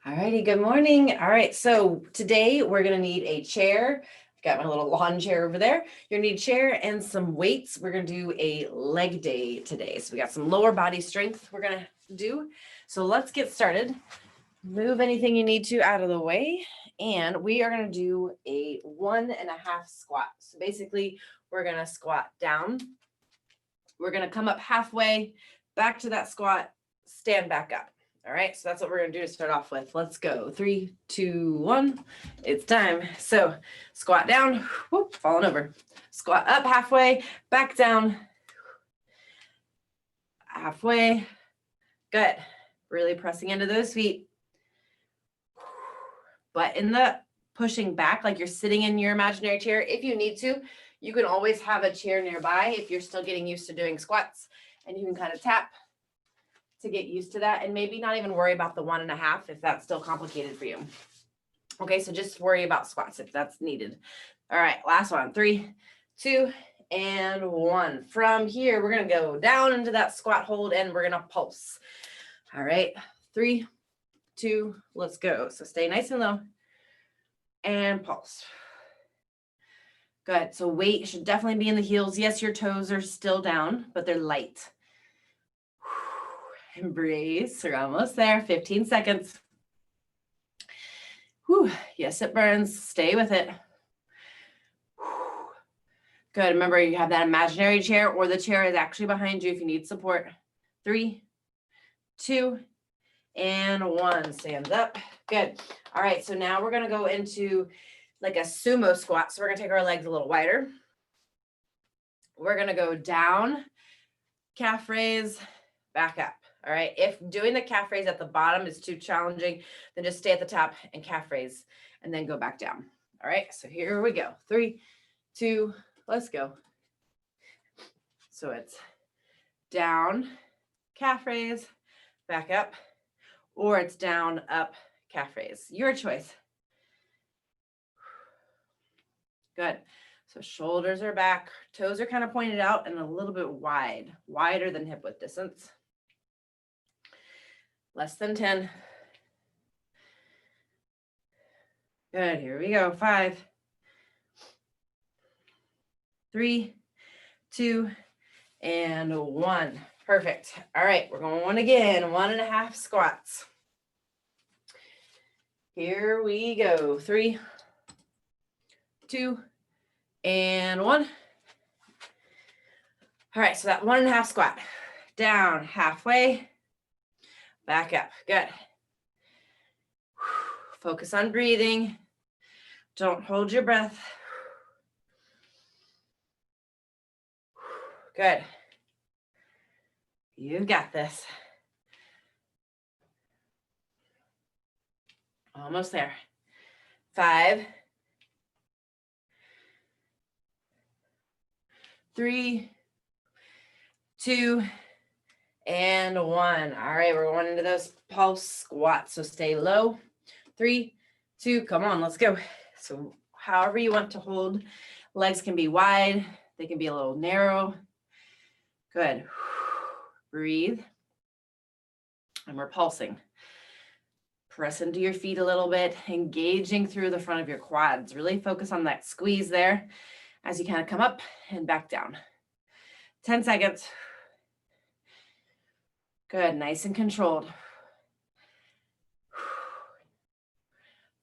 All righty, good morning. All right, so today we're gonna need a chair. I've got my little lawn chair over there. You're gonna need a chair and some weights. We're gonna do a leg day today. So we got some lower body strength we're gonna do. So let's get started. Move anything you need to out of the way. And we are gonna do a 1.5 squat. So basically we're gonna squat down. We're gonna come up halfway, back to that squat, stand back up. All right, so that's what we're gonna do to start off with. Let's go. 3, 2, 1. It's time. So squat down, whoop, falling over. Squat up halfway, back down, halfway. Good. Really pressing into those feet. But in the pushing back, like you're sitting in your imaginary chair, if you need to, you can always have a chair nearby if you're still getting used to doing squats, and you can kind of tap to get used to that, and maybe not even worry about the 1.5 if that's still complicated for you. Okay, so just worry about squats if that's needed. All right, last one. 3, 2, and 1. From here, we're gonna go down into that squat hold and we're gonna pulse. All right, 3, 2, let's go. So stay nice and low and pulse. Good, so weight should definitely be in the heels. Yes, your toes are still down, but they're light. Embrace, we're almost there, 15 seconds. Whew. Yes, it burns, stay with it. Good, remember you have that imaginary chair or the chair is actually behind you if you need support. 3, 2, and 1, stand up. Good, all right, so now we're gonna go into like a sumo squat. So we're gonna take our legs a little wider. We're gonna go down, calf raise, back up. All right, if doing the calf raise at the bottom is too challenging, then just stay at the top and calf raise and then go back down. All right, so here we go. 3, 2, let's go. So it's down, calf raise, back up, or it's down, up, calf raise. Your choice. Good. So shoulders are back, toes are kind of pointed out and a little bit wide, wider than hip width distance. Less than 10. Good, here we go. 5, 3, 2, and 1. Perfect. All right, we're going again. 1.5 squats. Here we go. 3, 2, and 1. All right, so that 1.5 squat. Down halfway. Back up. Good. Focus on breathing. Don't hold your breath. Good. You've got this. Almost there. 5, 3, 2, and 1. All right, we're going into those pulse squats. So stay low. 3, 2, come on, let's go. So however you want to hold, legs can be wide. They can be a little narrow. Good. Breathe. And we're pulsing. Press into your feet a little bit, engaging through the front of your quads. Really focus on that squeeze there as you kind of come up and back down. 10 seconds. Good, nice and controlled.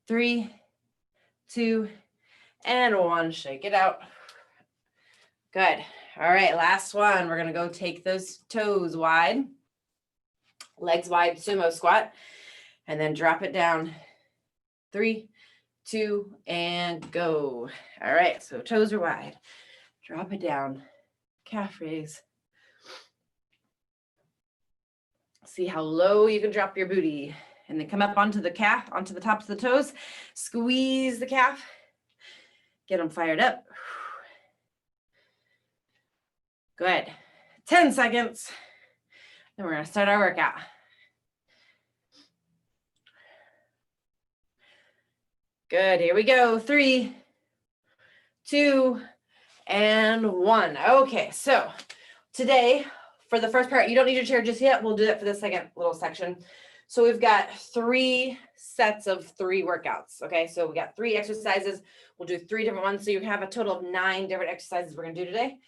3, 2, and 1. Shake it out. Good. All right, last one. We're gonna go take those toes wide, legs wide, sumo squat, and then drop it down. 3, 2, and go. All right, so toes are wide. Drop it down, calf raise. See how low you can drop your booty. And then come up onto the calf, onto the tops of the toes. Squeeze the calf. Get them fired up. Good. 10 seconds. Then we're going to start our workout. Good. Here we go. 3, 2, and 1. Okay, so today, for the first part, you don't need your chair just yet. We'll do that for the second little section. So we've got 3 sets of 3 workouts. Okay, so we got 3 exercises. We'll do 3 different ones. So you have a total of 9 different exercises we're gonna do today.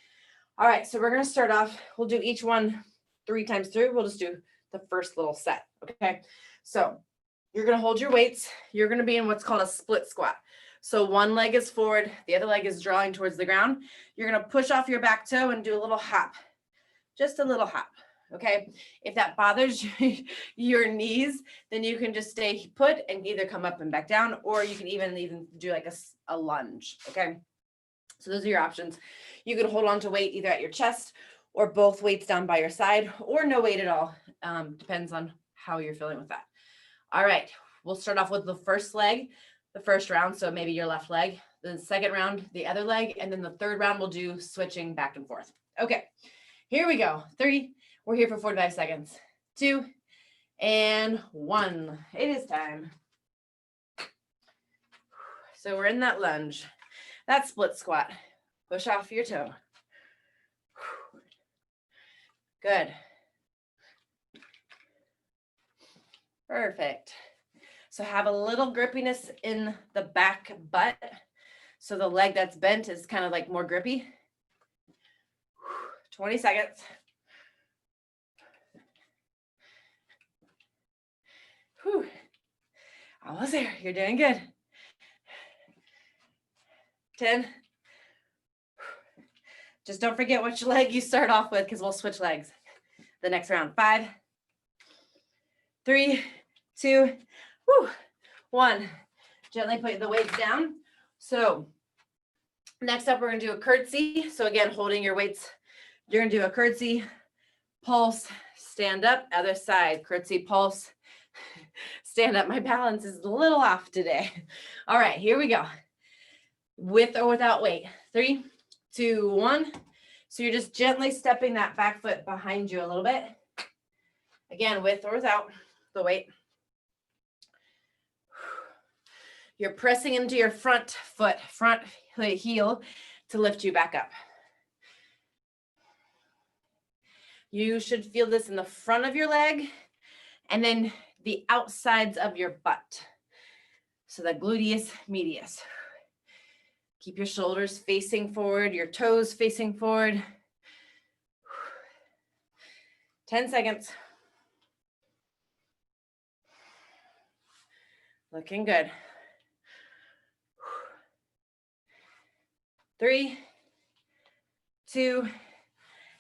All right, so we're gonna start off. We'll do each one 3 times through. We'll just do the first little set. Okay, so you're gonna hold your weights. You're gonna be in what's called a split squat. So one leg is forward, the other leg is drawing towards the ground. You're gonna push off your back toe and do a little hop, just a little hop. Okay, if that bothers your knees, then you can just stay put and either come up and back down, or you can even do like a lunge. Okay, so those are your options. You can hold on to weight either at your chest or both weights down by your side, or no weight at all. Depends on how you're feeling with that. All right, we'll start off with the first leg, the first round. So maybe your left leg, the second round, the other leg, and then the third round we'll do switching back and forth. Okay, here we go. 3. We're here for 45 seconds. 2 and 1. It is time. So we're in that lunge, that split squat. Push off your toe. Good. Perfect. So have a little grippiness in the back butt. So the leg that's bent is kind of like more grippy. 20 seconds. Whew. Almost there. You're doing good. 10. Just don't forget which leg you start off with, because we'll switch legs the next round. 5, 3, 2, 1. Gently put the weights down. So next up, we're going to do a curtsy. So again, holding your weights, you're going to do a curtsy, pulse, stand up, other side, curtsy, pulse, stand up. My balance is a little off today. All right, here we go. With or without weight. 3, 2, 1. So you're just gently stepping that back foot behind you a little bit. Again, with or without the weight. You're pressing into your front foot, front heel to lift you back up. You should feel this in the front of your leg and then the outsides of your butt. So the gluteus medius. Keep your shoulders facing forward, your toes facing forward. 10 seconds. Looking good. 3, 2,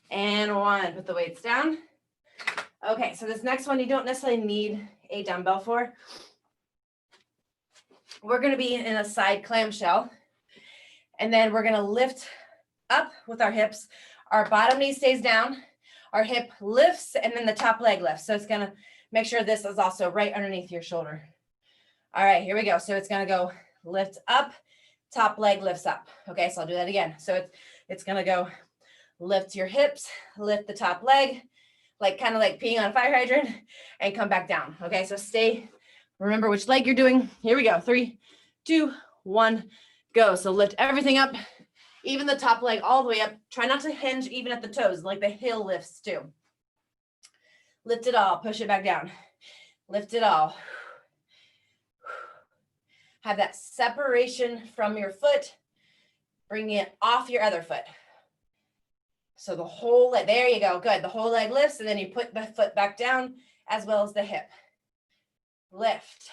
and 1. Put the weights down. Okay, so this next one you don't necessarily need a dumbbell for. We're going to be in a side clamshell, and then we're going to lift up with our hips. Our bottom knee stays down, our hip lifts, and then the top leg lifts. So it's going to make sure this is also right underneath your shoulder. All right, here we go. So it's going to go lift up, top leg lifts up. Okay, so I'll do that again. So it's going to go lift your hips, lift the top leg, like kind of like peeing on a fire hydrant, and come back down. Okay, so stay, remember which leg you're doing. Here we go. 3, 2, 1, go. So lift everything up, even the top leg all the way up. Try not to hinge even at the toes, like the heel lifts too. Lift it all, push it back down. Lift it all. Have that separation from your foot, bring it off your other foot. So the whole leg, there you go, good. The whole leg lifts, and then you put the foot back down as well as the hip. Lift.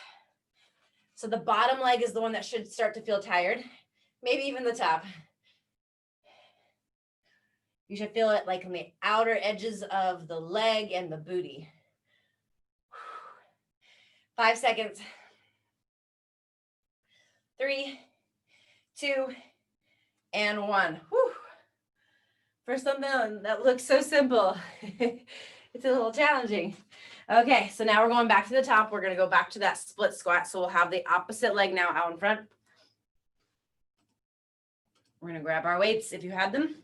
So the bottom leg is the one that should start to feel tired, maybe even the top. You should feel it like on the outer edges of the leg and the booty. 5 seconds. 3, 2, and 1. Whew. For something that looks so simple, it's a little challenging. Okay, so now we're going back to the top. We're going to go back to that split squat. So we'll have the opposite leg now out in front. We're going to grab our weights if you had them.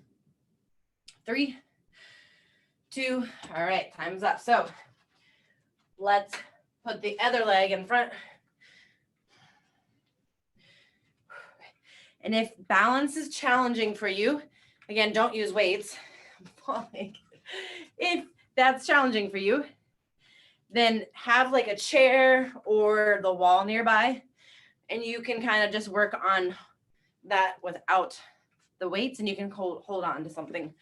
3, 2, all right, time's up. So let's put the other leg in front. And if balance is challenging for you, again, don't use weights. If that's challenging for you, then have like a chair or the wall nearby, and you can kind of just work on that without the weights, and you can hold on to something.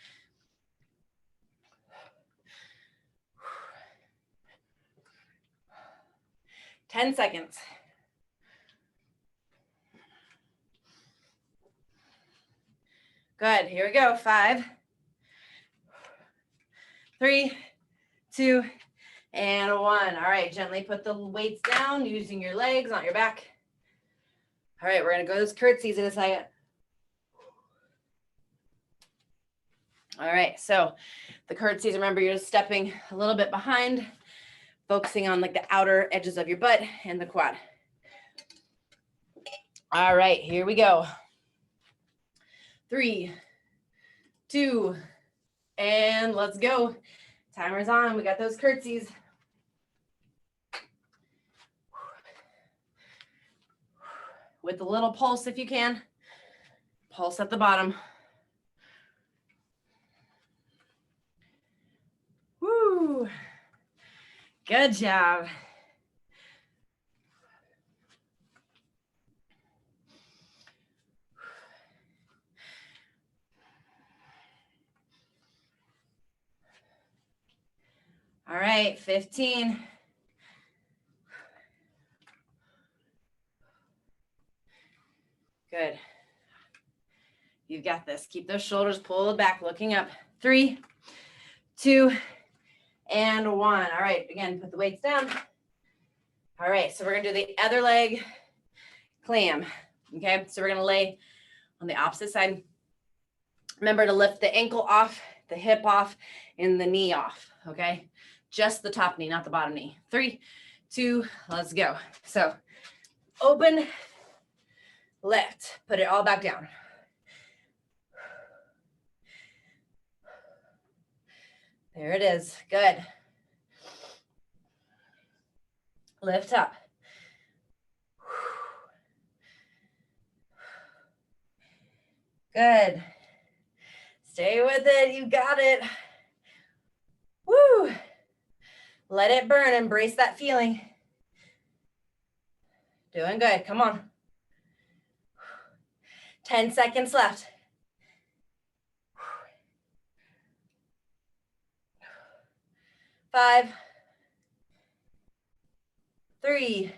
Ten seconds. Good. Here we go. 5, 3, 2, and 1. All right. Gently put the weights down using your legs, not your back. All right. We're going to go to those curtsies in a second. All right. So the curtsies, remember, you're just stepping a little bit behind, focusing on like the outer edges of your butt and the quad. All right. Here we go. 3, 2, and let's go. Timer's on. We got those curtsies. With a little pulse if you can. Pulse at the bottom. Woo. Good job. All right, 15. Good. You've got this. Keep those shoulders pulled back, looking up. 3, 2, and 1. All right, again, put the weights down. All right, so we're gonna do the other leg clam. Okay, so we're gonna lay on the opposite side. Remember to lift the ankle off, the hip off, and the knee off, okay? Just the top knee, not the bottom knee. 3, 2, let's go. So open, lift, put it all back down. There it is, good. Lift up. Good. Stay with it, you got it. Woo. Let it burn, embrace that feeling. Doing good, come on. 10 seconds left. 5, 3,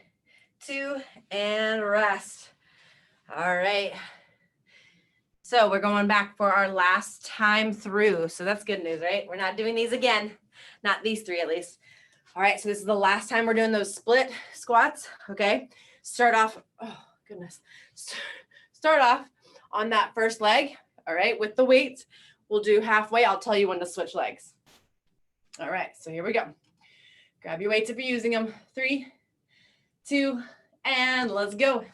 2, and rest. All right. So we're going back for our last time through. So that's good news, right? We're not doing these again. Not these 3 at least. All right, so this is the last time we're doing those split squats, okay? Start off, oh goodness. Start off on that first leg, all right, with the weights. We'll do halfway. I'll tell you when to switch legs. All right, so here we go. Grab your weights if you're using them. 3, 2, and let's go.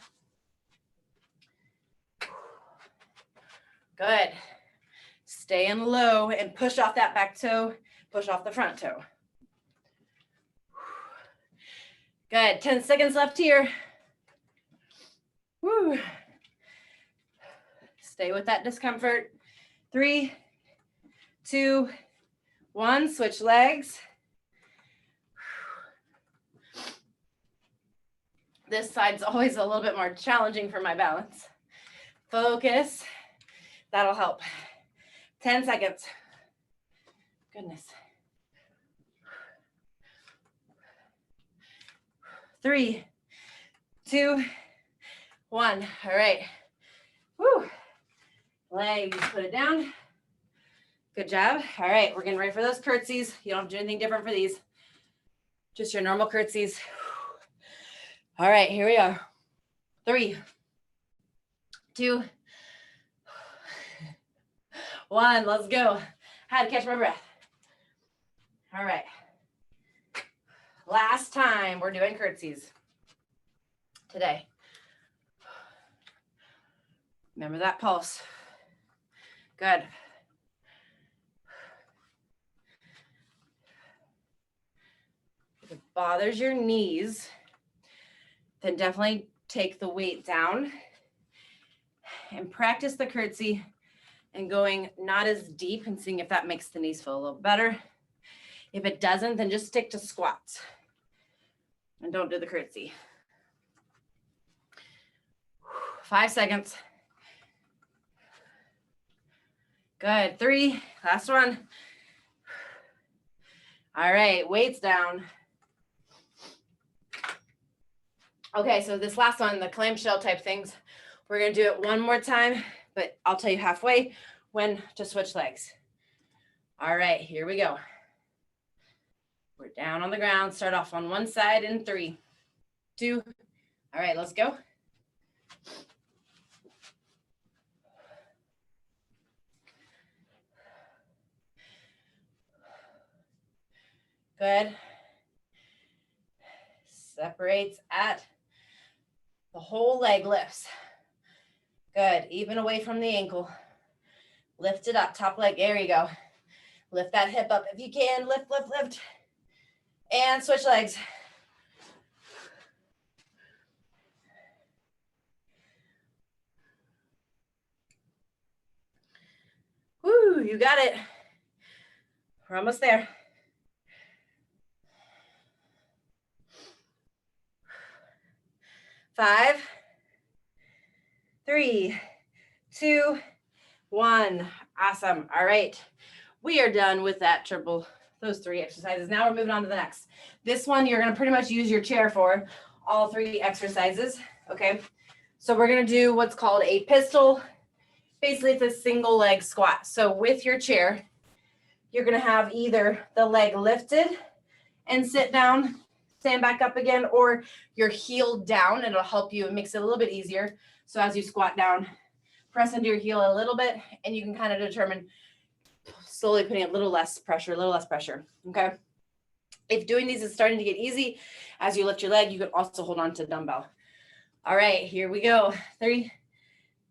Good. Stay in low and push off that back toe, push off the front toe. Good, 10 seconds left here. Woo. Stay with that discomfort. 3, 2, 1, switch legs. This side's always a little bit more challenging for my balance. Focus, that'll help. 10 seconds. Goodness. 3, 2, 1. All right. Woo. Legs, put it down. Good job. All right, we're getting ready for those curtsies. You don't have to do anything different for these. Just your normal curtsies. All right, here we are. 3, 2, 1. Let's go. Had to catch my breath. All right. Last time we're doing curtsies today. Remember that pulse. Good. If it bothers your knees, then definitely take the weight down and practice the curtsy and going not as deep and seeing if that makes the knees feel a little better. If it doesn't, then just stick to squats. And don't do the curtsy. 5 seconds. Good. 3. Last one. All right. Weights down. Okay. So this last one, the clamshell type things, we're going to do it one more time, but I'll tell you halfway when to switch legs. All right. Here we go. We're down on the ground. Start off on one side in 3, 2. All right. Let's go. Good. Separates at the whole leg lifts. Good. Even away from the ankle. Lift it up. Top leg. There you go. Lift that hip up if you can. Lift, lift, lift. And switch legs. Woo, you got it. We're almost there. 5, 3, 2, 1. Awesome. All right. We are done with that those 3 exercises. Now we're moving on to the next. This one, you're going to pretty much use your chair for all 3 exercises. Okay. So we're going to do what's called a pistol. Basically, it's a single leg squat. So with your chair, you're going to have either the leg lifted and sit down, stand back up again, or your heel down. It'll help you. It makes it a little bit easier. So as you squat down, press into your heel a little bit, and you can kind of determine slowly putting a little less pressure, okay? If doing these is starting to get easy, as you lift your leg, you can also hold on to the dumbbell. All right, here we go. 3,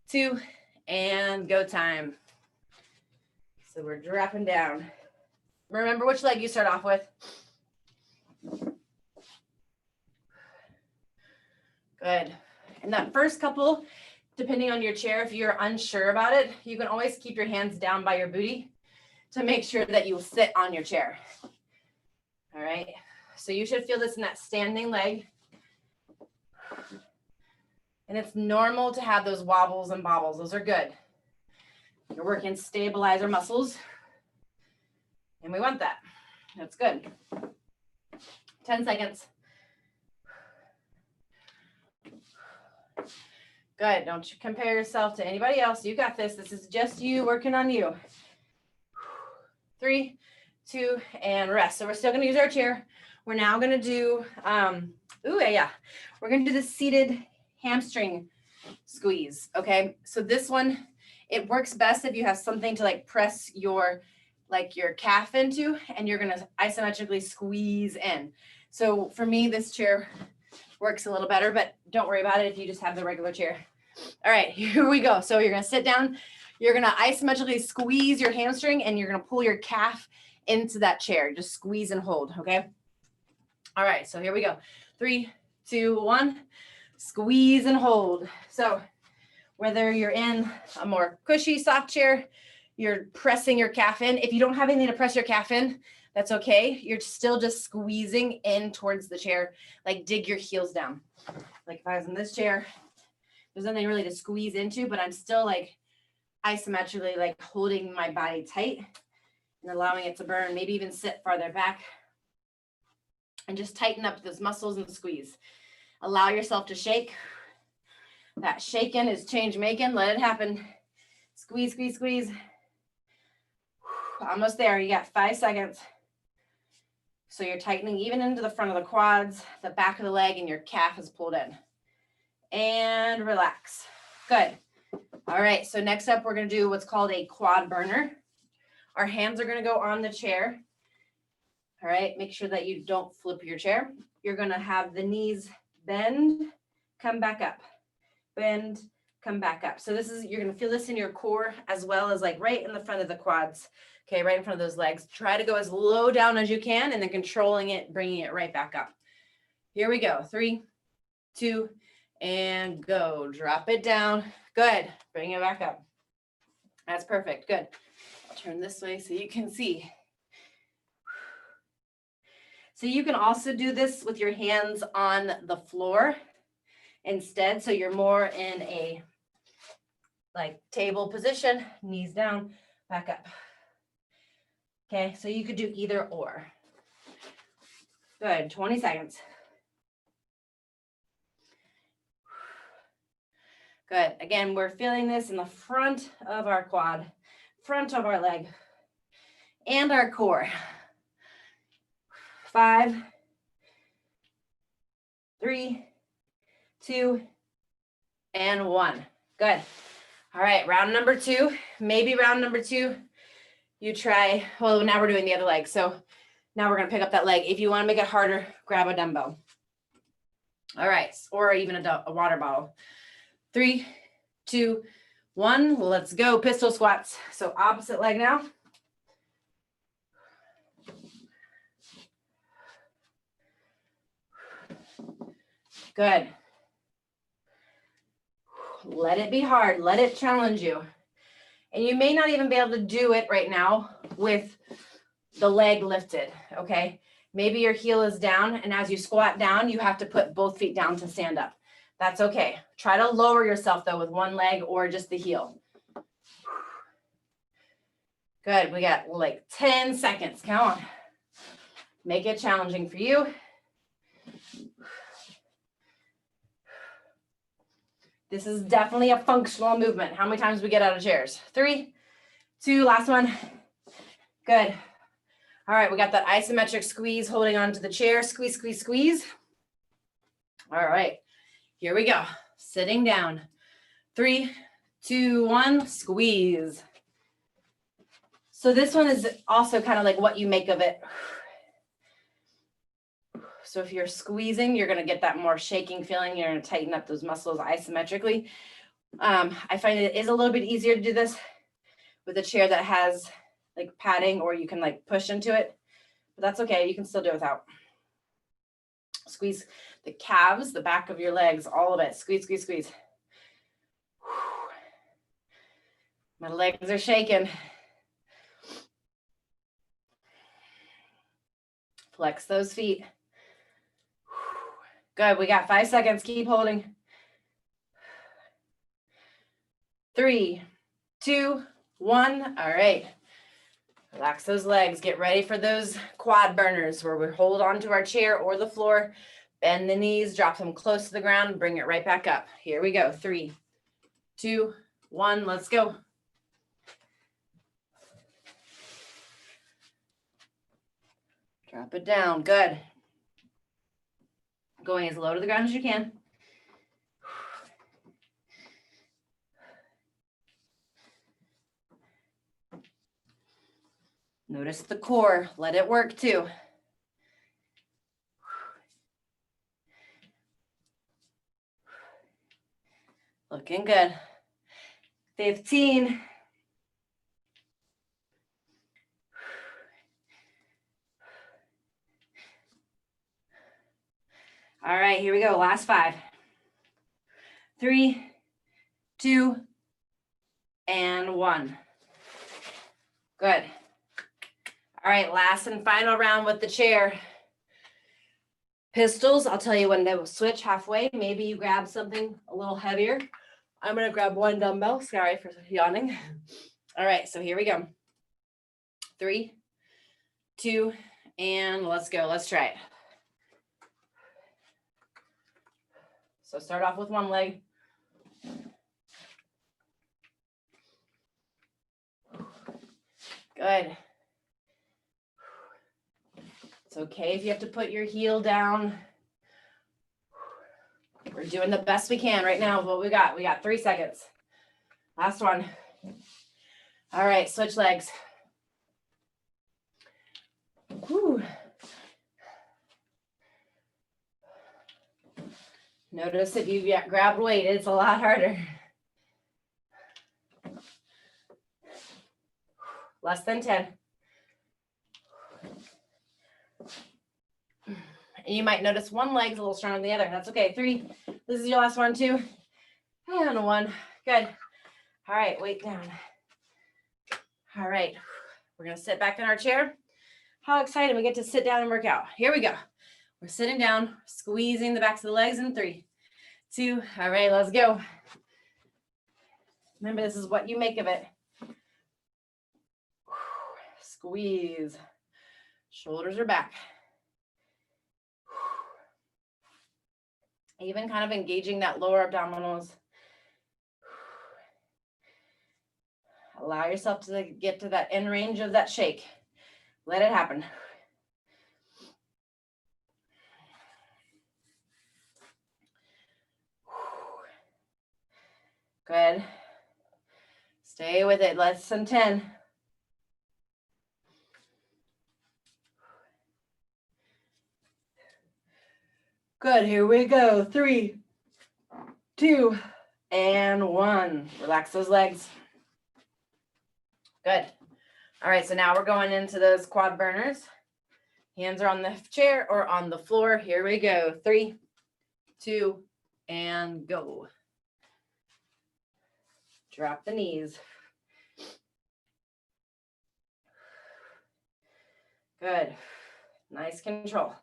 2, and go time. So we're dropping down. Remember which leg you start off with. Good. And that first couple, depending on your chair, if you're unsure about it, you can always keep your hands down by your booty to make sure that you sit on your chair. All right. So you should feel this in that standing leg. And it's normal to have those wobbles and bobbles. Those are good. You're working stabilizer muscles. And we want that. That's good. 10 seconds. Good. Don't you compare yourself to anybody else. You got this. This is just you working on you. 3, 2, and rest. So we're still going to use our chair. We're now going to do, we're going to do the seated hamstring squeeze. Okay. So this one, it works best if you have something to like press your calf into, and you're going to isometrically squeeze in. So for me, this chair works a little better, but don't worry about it if you just have the regular chair. All right, here we go. So you're going to sit down, you're going to isometrically squeeze your hamstring, and you're going to pull your calf into that chair. Just squeeze and hold, okay? All right, so here we go. 3, 2, 1, squeeze and hold. So whether you're in a more cushy, soft chair, you're pressing your calf in. If you don't have anything to press your calf in, that's okay. You're still just squeezing in towards the chair, like dig your heels down. Like if I was in this chair, there's nothing really to squeeze into, but I'm still like isometrically like holding my body tight and allowing it to burn, maybe even sit farther back and just tighten up those muscles and squeeze. Allow yourself to shake. That shaking is change making. Let it happen. Squeeze, squeeze, squeeze. Almost there. You got 5 seconds. So you're tightening even into the front of the quads, the back of the leg, and your calf is pulled in. And relax. Good. All right. So next up, we're going to do what's called a quad burner. Our hands are going to go on the chair. All right. Make sure that you don't flip your chair. You're going to have the knees bend, come back up, bend, come back up. So you're going to feel this in your core as well as like right in the front of the quads. Okay. Right in front of those legs. Try to go as low down as you can, and then controlling it, bringing it right back up. Here we go. 3, 2, and go. Drop it down. Good. Bring it back up. That's perfect. Good. Turn this way so you can see. So you can also do this with your hands on the floor instead. So you're more in a like table position, knees down, back up. Okay, so you could do either or. Good, 20 seconds. Good, again, we're feeling this in the front of our quad, front of our leg, and our core. 5, 3, 2, and 1. Good. All right, round number 2. Maybe round number 2, you try, well, now we're doing the other leg. So now we're gonna pick up that leg. If you wanna make it harder, grab a dumbbell. All right, or even a water bottle. 3, 2, 1, let's go. Pistol squats. So opposite leg now. Good. Let it be hard. Let it challenge you. And you may not even be able to do it right now with the leg lifted, okay? Maybe your heel is down, and as you squat down, you have to put both feet down to stand up. That's okay. Try to lower yourself, though, with one leg or just the heel. Good. We got like 10 seconds. Come on. Make it challenging for you. This is definitely a functional movement. How many times we get out of chairs? 3, 2, last one. Good. All right, we got that isometric squeeze holding onto the chair. Squeeze, squeeze, squeeze. All right, here we go. Sitting down. 3, 2, 1, squeeze. So this one is also kind of like what you make of it. So if you're squeezing, you're going to get that more shaking feeling. You're going to tighten up those muscles isometrically. I find it is a little bit easier to do this with a chair that has like padding, or you can like push into it, but that's okay. You can still do it without. Squeeze the calves, the back of your legs, all of it. Squeeze, squeeze, squeeze. My legs are shaking. Flex those feet. Good, we got 5 seconds. Keep holding. 3, 2, 1. All right. Relax those legs. Get ready for those quad burners where we hold onto our chair or the floor. Bend the knees, drop them close to the ground, bring it right back up. Here we go. 3, 2, 1. Let's go. Drop it down. Good. Going as low to the ground as you can. Notice the core. Let it work too. Looking good. 15. All right, here we go. Last 5. 3, 2, and 1. Good. All right, last and final round with the chair. Pistols, I'll tell you when to switch halfway. Maybe you grab something a little heavier. I'm going to grab one dumbbell. Sorry for yawning. All right, so here we go. 3, 2, and let's go. Let's try it. So start off with one leg. Good. It's okay if you have to put your heel down. We're doing the best we can right now with what we got. We got 3 seconds. Last one. All right, switch legs. Whew. Notice if you grab weight, it's a lot harder. Less than 10. And you might notice one leg's a little stronger than the other. That's okay. 3. This is your last one, 2. And 1. Good. All right, weight down. All right. We're going to sit back in our chair. How exciting. We get to sit down and work out. Here we go. We're sitting down, squeezing the backs of the legs in 3, 2. All right, let's go. Remember, this is what you make of it. Squeeze. Shoulders are back. Even kind of engaging that lower abdominals. Allow yourself to get to that end range of that shake. Let it happen. Good. Stay with it. Less than 10. Good. Here we go. 3, 2, and 1. Relax those legs. Good. All right. So now we're going into those quad burners. Hands are on the chair or on the floor. Here we go. 3, 2, and go. Drop the knees. Good. Nice control.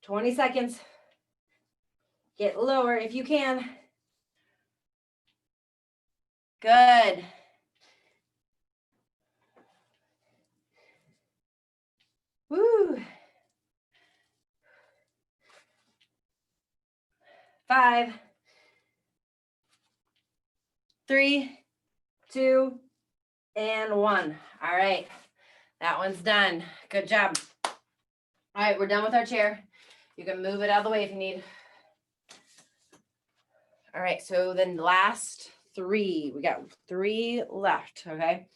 "20 seconds. Get lower if you can. Good. Woo. 5, 3, 2, and 1. All right. That one's done. Good job. All right, we're done with our chair. You can move it out of the way if you need. All right, so then last 3. We got 3 left, okay?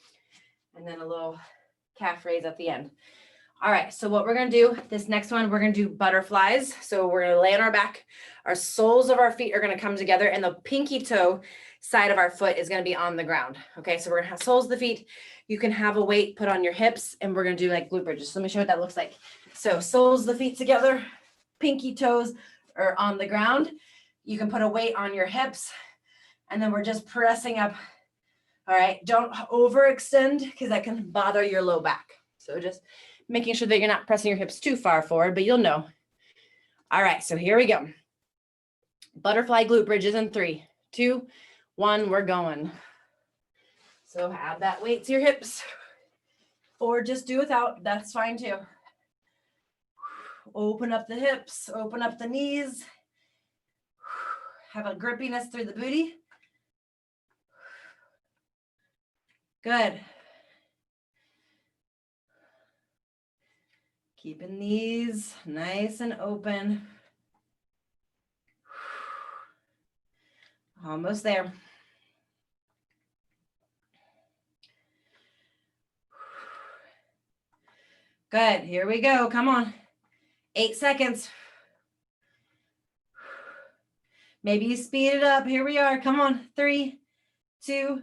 And then a little calf raise at the end. All right, so what we're gonna do, this next one, we're gonna do butterflies. So we're gonna lay on our back. Our soles of our feet are gonna come together and the pinky toe side of our foot is gonna be on the ground. Okay, so we're gonna have soles of the feet. You can have a weight put on your hips and we're gonna do like glute bridges. So let me show you what that looks like. So soles of the feet together, pinky toes are on the ground. You can put a weight on your hips and then we're just pressing up. All right, don't overextend because that can bother your low back. So just making sure that you're not pressing your hips too far forward, but you'll know. All right, so here we go. Butterfly glute bridges in 3, 2, 1, we're going. So add that weight to your hips or just do without, that's fine too. Open up the hips, open up the knees. Have a grippiness through the booty. Good. Keeping these nice and open. Almost there. Good. Here we go. Come on. 8 seconds. Maybe you speed it up. Here we are. Come on. 3, 2,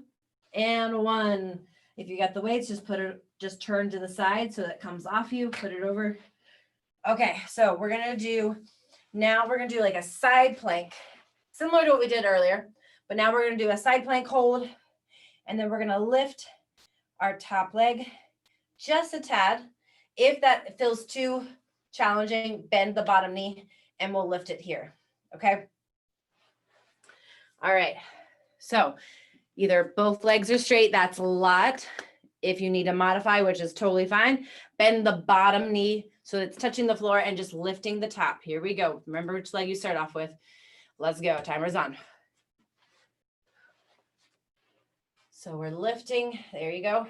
and 1. If you got the weights, just turn to the side so that it comes off you. Put it over. Okay, so we're gonna do like a side plank, similar to what we did earlier, but now we're gonna do a side plank hold, and then we're gonna lift our top leg just a tad. If that feels too challenging, bend the bottom knee and we'll lift it here, okay? All right, so either both legs are straight, that's a lot. If you need to modify, which is totally fine, bend the bottom knee so it's touching the floor and just lifting the top. Here we go. Remember which leg you start off with. Let's go, timer's on. So we're lifting, there you go.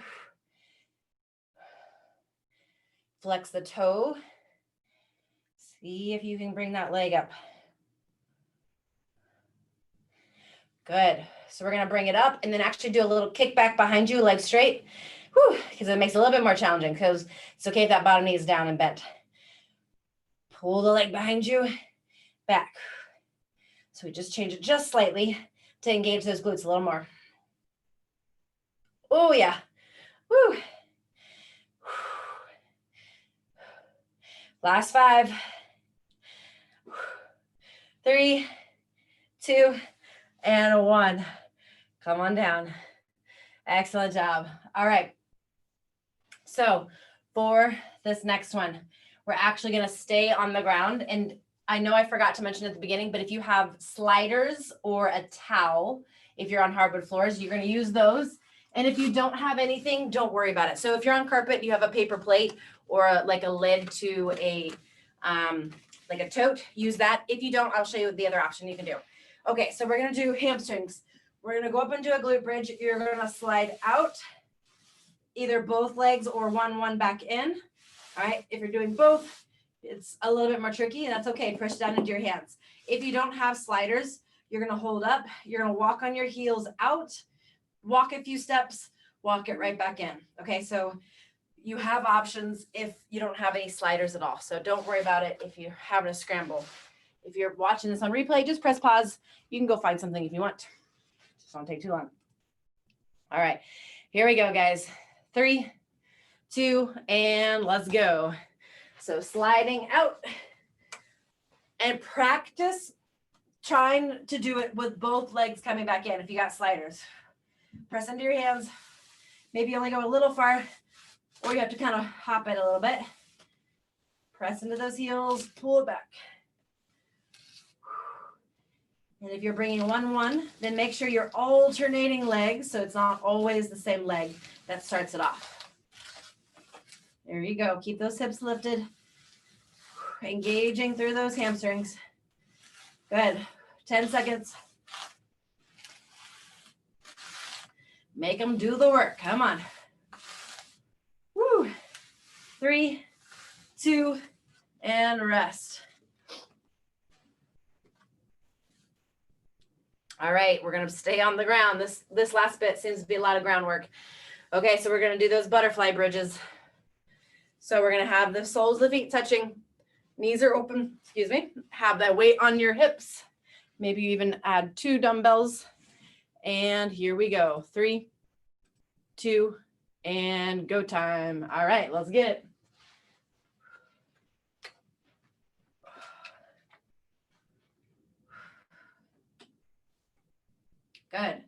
Flex the toe. See if you can bring that leg up. Good. So we're gonna bring it up and then actually do a little kick back behind you, leg straight. Because it makes it a little bit more challenging because it's okay if that bottom knee is down and bent. Pull the leg behind you, back. So we just change it just slightly to engage those glutes a little more. Oh yeah. Woo. Last 5. 3, 2, and 1. Come on down. Excellent job. All right. So for this next one, we're actually going to stay on the ground. And I know I forgot to mention at the beginning, but if you have sliders or a towel, if you're on hardwood floors, you're going to use those. And if you don't have anything, don't worry about it. So if you're on carpet, you have a paper plate or like a lid to a like a tote, use that. If you don't, I'll show you the other option you can do. Okay, so we're going to do hamstrings. We're going to go up into a glute bridge. You're going to slide out either both legs or one back in. All right, if you're doing both, it's a little bit more tricky, and that's okay. Push down into your hands. If you don't have sliders, you're going to hold up. You're going to walk on your heels out, walk a few steps, walk it right back in. Okay, so you have options if you don't have any sliders at all. So don't worry about it if you're having a scramble. If you're watching this on replay, just press pause. You can go find something if you want. Just don't take too long. All right, here we go, guys. 3, 2, and let's go. So sliding out, and practice trying to do it with both legs coming back in. If you got sliders, press into your hands. Maybe only go a little far, or you have to kind of hop it a little bit. Press into those heels, pull it back. And if you're bringing 1, then make sure you're alternating legs so it's not always the same leg that starts it off. There you go. Keep those hips lifted. Engaging through those hamstrings. Good. 10 seconds. Make them do the work. Come on. Woo. 3, 2, and rest. All right, we're gonna stay on the ground. This last bit seems to be a lot of groundwork. Okay, so we're gonna do those butterfly bridges. So we're gonna have the soles of the feet touching, knees are open, excuse me, have that weight on your hips. Maybe you even add 2 dumbbells. And here we go. 3, 2, and go time. All right, let's get it. Good.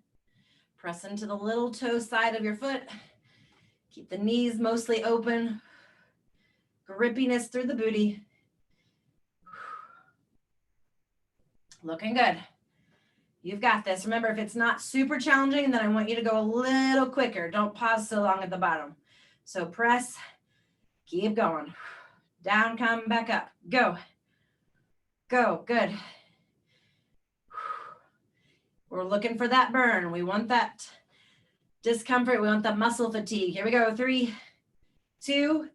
Press into the little toe side of your foot. Keep the knees mostly open. Grippiness through the booty. Looking good. You've got this. Remember, if it's not super challenging, then I want you to go a little quicker. Don't pause so long at the bottom. So press, keep going. Down, come back up. Go. Go. Good. We're looking for that burn. We want that discomfort. We want that muscle fatigue. Here we go. 3, 2,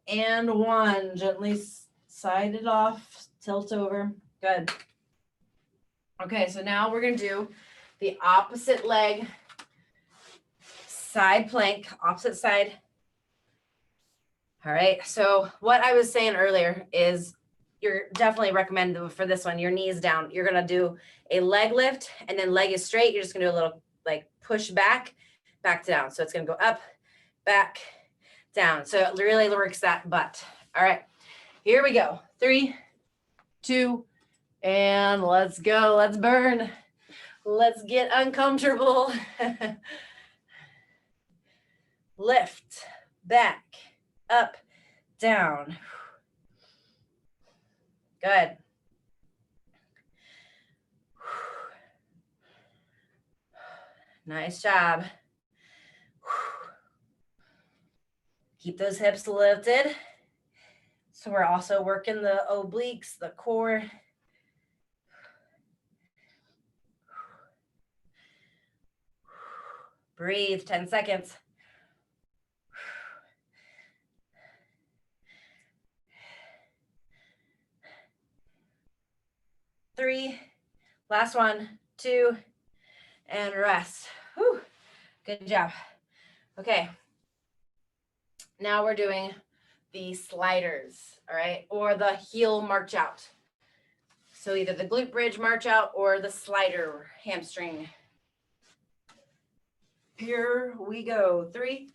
and 1. Gently side it off, tilt over. Good. Okay, so now we're going to do the opposite leg, side plank, opposite side. All right, so what I was saying earlier is you're definitely recommended for this one, your knees down. You're going to do a leg lift, and then leg is straight. You're just going to do a little like push back down. So it's going to go up, back, down. So it really works that butt. All right, here we go. 3, 2, and let's go. Let's burn. Let's get uncomfortable. Lift, back, up, down. Good. Nice job. Keep those hips lifted. So we're also working the obliques, the core. Breathe, 10 seconds. Three, last 1, 2, and rest. Whew. Good job. Okay. Now we're doing the sliders, all right, or the heel march out. So either the glute bridge march out or the slider hamstring. Here we go. 3,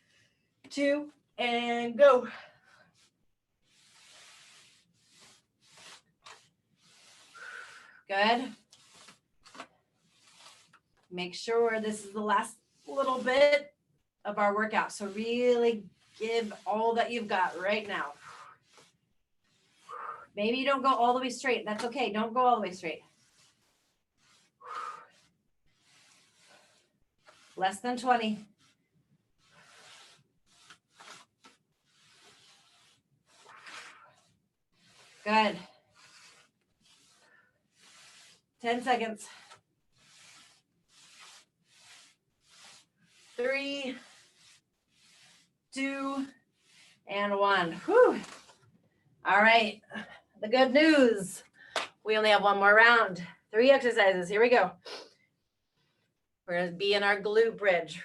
2, and go. Good. Make sure this is the last little bit of our workout. So really give all that you've got right now. Maybe you don't go all the way straight. That's okay. Don't go all the way straight. Less than 20. Good. 10 seconds. 3, 2, and 1. Whew. All right. The good news. We only have one more round. 3 exercises. Here we go. We're going to be in our glute bridge.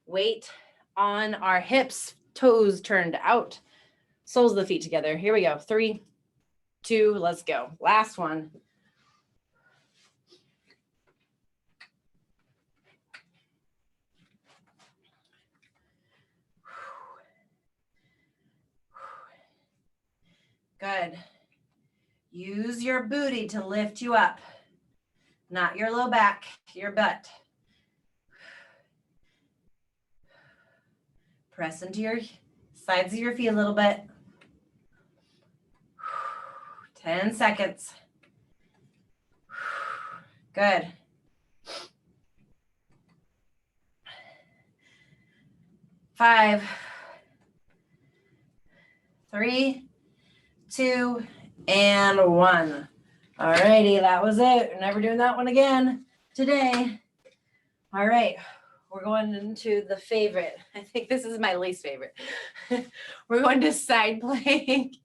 Weight on our hips, toes turned out, soles of the feet together. Here we go. 3, 2, let's go. Last one. Good. Use your booty to lift you up, not your low back, your butt. Press into your sides of your feet a little bit. 10 seconds. Good. 5, 3, 2, and 1. All righty, that was it. We're never doing that one again today. All right, we're going into the favorite. I think this is my least favorite. We're going to side plank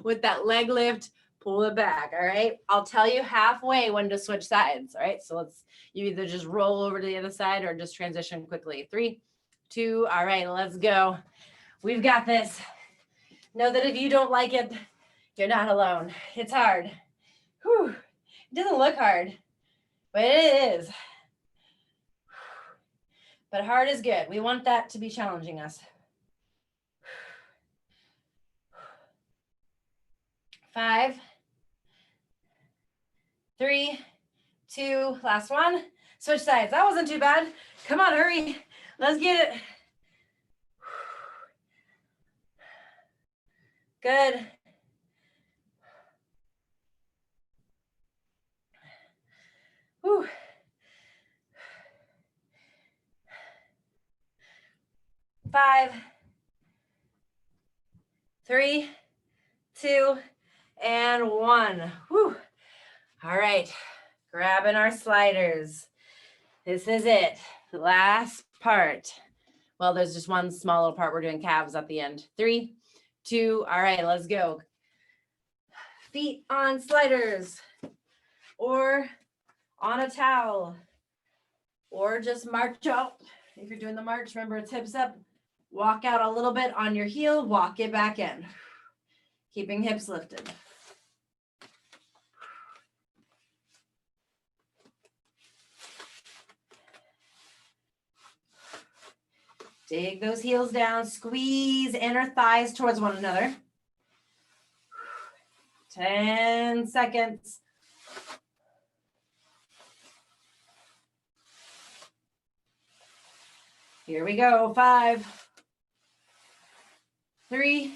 with that leg lift, pull it back, all right? I'll tell you halfway when to switch sides, all right? So you either just roll over to the other side or just transition quickly. 3, 2, all right, let's go. We've got this. Know that if you don't like it, you're not alone. It's hard. Whew. It doesn't look hard, but it is. But hard is good. We want that to be challenging us. 5, 3, 2, last one. Switch sides. That wasn't too bad. Come on, hurry. Let's get it. Good. Whew. 5, 3, 2, and 1. Whew. All right, grabbing our sliders. This is it, the last part. Well, there's just one small little part. We're doing calves at the end. 3, 2, all right, let's go. Feet on sliders or on a towel or just march out. If you're doing the march, remember it's hips up. Walk out a little bit on your heel, walk it back in. Keeping hips lifted. Dig those heels down, squeeze inner thighs towards one another. 10 seconds. Here we go. 5, 3,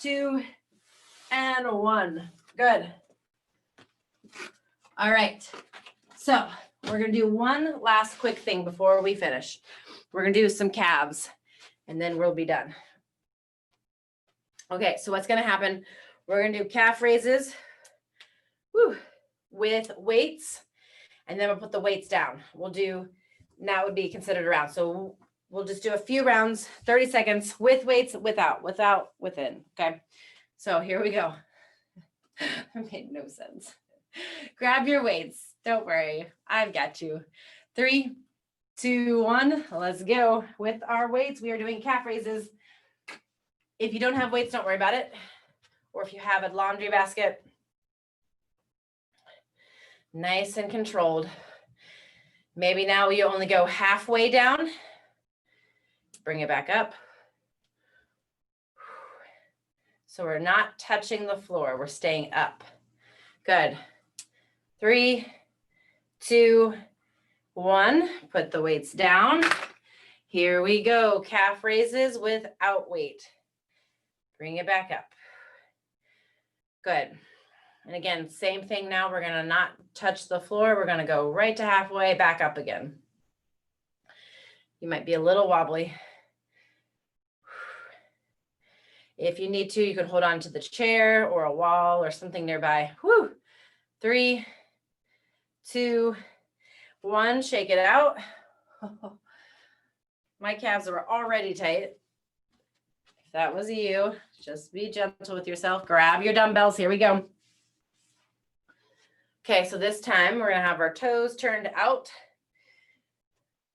2, and 1. Good. All right. So we're going to do one last quick thing before we finish. We're going to do some calves and then we'll be done. Okay. So what's going to happen? We're going to do calf raises with weights, and then we'll put the weights down. We'll do, now would be considered a round. So we'll just do a few rounds, 30 seconds with weights, without, within. Okay. So here we go. It made no sense. Grab your weights. Don't worry. I've got you. 3, 2, 1. Let's go. With our weights, we are doing calf raises. If you don't have weights, don't worry about it. Or if you have a laundry basket, nice and controlled. Maybe now you only go halfway down. Bring it back up. So we're not touching the floor. We're staying up. Good. 3, 2, 1. Put the weights down. Here we go. Calf raises without weight. Bring it back up. Good. And again, same thing now. We're going to not touch the floor. We're going to go right to halfway, back up again. You might be a little wobbly. If you need to, you can hold on to the chair or a wall or something nearby. Whew. 3, 2, 1. Shake it out. My calves are already tight. If that was you, just be gentle with yourself. Grab your dumbbells. Here we go. Okay, so this time we're going to have our toes turned out.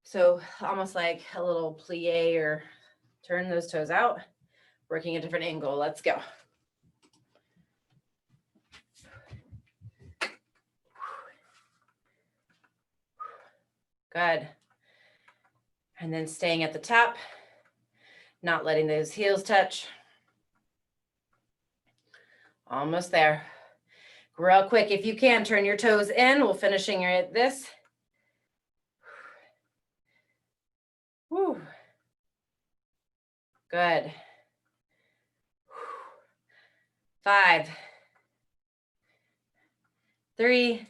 So almost like a little plie, or turn those toes out, working a different angle. Let's go. Good. And then staying at the top, not letting those heels touch. Almost there. Real quick, if you can, turn your toes in. We'll finishing at this. Whew. Good. 5, 3,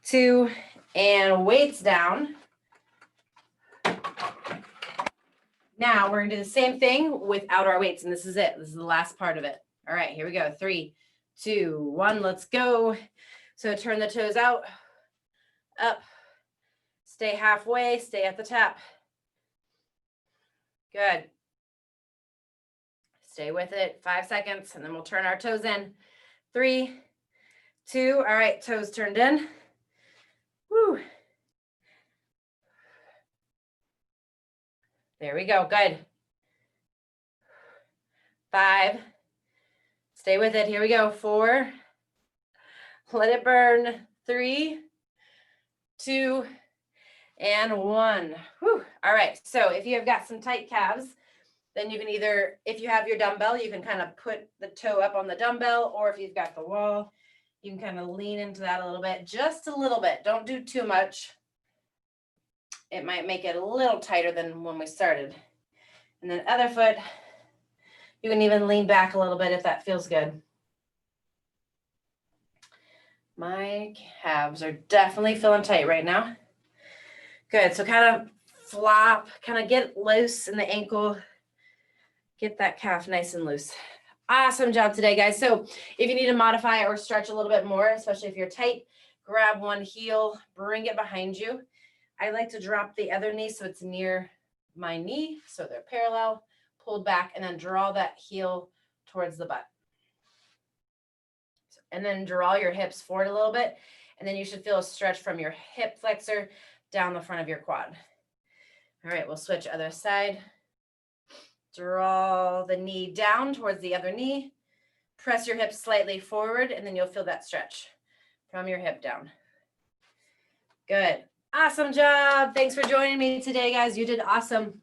2, and weights down. Now we're gonna do the same thing without our weights, and this is it. This is the last part of it. All right, here we go. 3, 2, 1, let's go. So turn the toes out, up, stay halfway, stay at the top. Good. Stay with it, 5 seconds, and then we'll turn our toes in. 3, 2, all right, toes turned in. Woo. There we go, good. 5, stay with it, here we go. 4, let it burn. 3, 2, and 1. Whew. All right, so if you have got some tight calves, then you can either, if you have your dumbbell, you can kind of put the toe up on the dumbbell, or if you've got the wall, you can kind of lean into that a little bit, just a little bit. Don't do too much. It might make it a little tighter than when we started. And then other foot, you can even lean back a little bit if that feels good. My calves are definitely feeling tight right now. Good, so kind of flop, kind of get loose in the ankle. Get that calf nice and loose. Awesome job today, guys. So if you need to modify or stretch a little bit more, especially if you're tight, grab one heel, bring it behind you. I like to drop the other knee so it's near my knee, so they're parallel, pulled back, and then draw that heel towards the butt. And then draw your hips forward a little bit, and then you should feel a stretch from your hip flexor down the front of your quad. All right, we'll switch other side. Draw the knee down towards the other knee. Press your hips slightly forward, and then you'll feel that stretch from your hip down. Good. Awesome job. Thanks for joining me today, guys. You did awesome.